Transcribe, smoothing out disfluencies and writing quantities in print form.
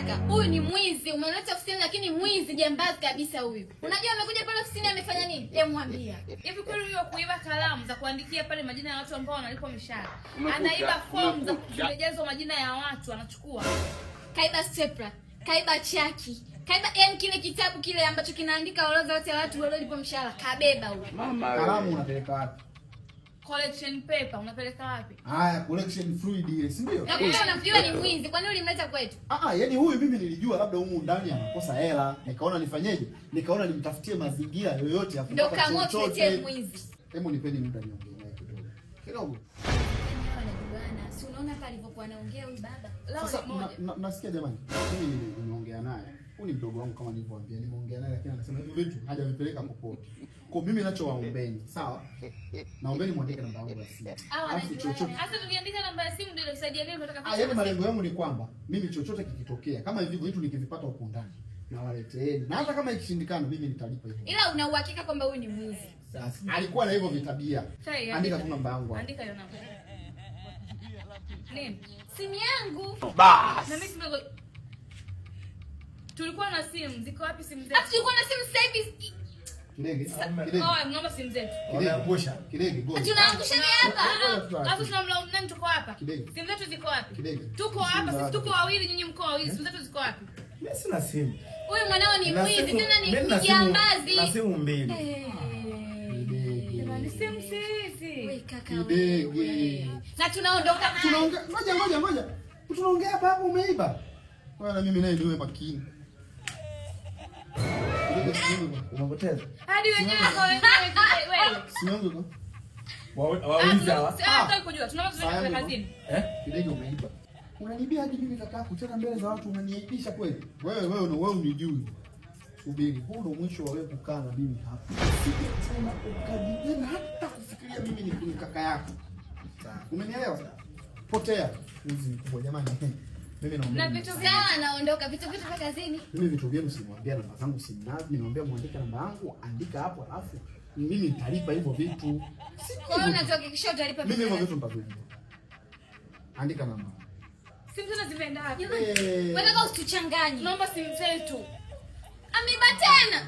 kaka, huyu ni mwizi. Umeleta ofisini lakini mwizi jambazi kabisa huyu. Unajua amekuja pale ofisini amefanya nini? Hebu mwambie. Hivi kweli huyo kuiba kalamu za kuandikia pale majina ya watu ambao wanalipwa mishahara. Anaiba form za kujazwa majina ya watu anachukua. Kaiba stapler, kaiba chaki. Kaiba yani kile kitabu kile ambacho kinaandika orodha yote ya watu waliolipwa mshahara. Kabeba huyo. Kalamu unapeleka wapi? Collection paper unapeleka wapi? Haya, collection fluid ile, si ndio? Na kumbe unamjua ni mwizi. Kwa nini ulimleta kwetu? Yaani huyu mimi nilijua labda humu ndani anakosa hela. Nikaona nifanyeje? Nikaona nimtafutie mazingira yoyote ya kupata chochote. Ndio kama utetie mwizi. Hebu nipeni muda niongee naye kidogo. Kidogo. Bwana, si unaona pale alipokuwa anaongea huyu baba? Sasa nasikia jamani. Mimi nimeongea naye. Huyu ni mdogo wangu kama nilivyowaambia. Nimeongea naye lakini anasema hivi vitu hajavipeleka popote. Kwa mimi ninachowaombeni, sawa? Naombeni muandike namba yangu ya simu. Alafu chochote. Sasa tukiandika namba ya simu ndio itasaidia nini kutoka kwa? Yaani malengo yangu ni kwamba mimi chochote kikitokea kama hivi vitu nikivipata huko ndani na waleteeni. Na hata kama ikishindikana mimi nitalipa hivyo. Ila una uhakika kwamba huyu ni mwizi? Sasa alikuwa na hivyo vitabia. Andika tu namba yangu. Andika hiyo namba. Nini? Simu yangu. Bas. Na mimi simu tulikuwa na simu, ziko wapi simu zetu? Tulikuwa na simu sasa hivi. Kidege. Naomba simu zetu. Kidege. Kidege. Tunaangusha hapa. Alafu tunamlaumu nani tuko hapa? Simu zetu ziko wapi? Tuko hapa, sisi tuko wawili, nyinyi mko wawili. Simu zetu ziko wapi? Mimi sina simu. Huyu mwanao ni mwizi, tena ni jambazi. Na simu mbili. Jamani simu sisi. Wewe kaka wewe. Na tunaondoka. Ngoja. Tunaongea hapa hapo umeiba. Bwana mimi naye niwe makini. Unapoteza. Hadi wenyewe wewe. Sinongo. Wauliza hawa. Hata kujua tunaomba tuweke kazini. Kidege umeiba. Unanibia hadi mimi kaka kucheka mbele za watu unaniaibisha kweli. Wewe unijui. Subiri. Huu ndio mwisho wa wewe kukaa na mimi hapa. Sema ukajijana hata kufikiria mimi ni kaka yako. Umenielewa? Potea. Hizi mkubwa jamani. Mimi naomba. Na vitu vyao anaondoka, vitu vya kazini. Mimi vitu vyenu simwambia namba zangu simnazi, nimeambia muandike namba yangu, andika hapo alafu mimi nitalipa hivyo vitu. Kwa hiyo unatuhakikishia utalipa mimi hivyo vitu nitavilipa. Andika namba. Simu zetu zimeenda wapi? Wewe kaka usituchanganye. Naomba simu zetu. Ameiba tena.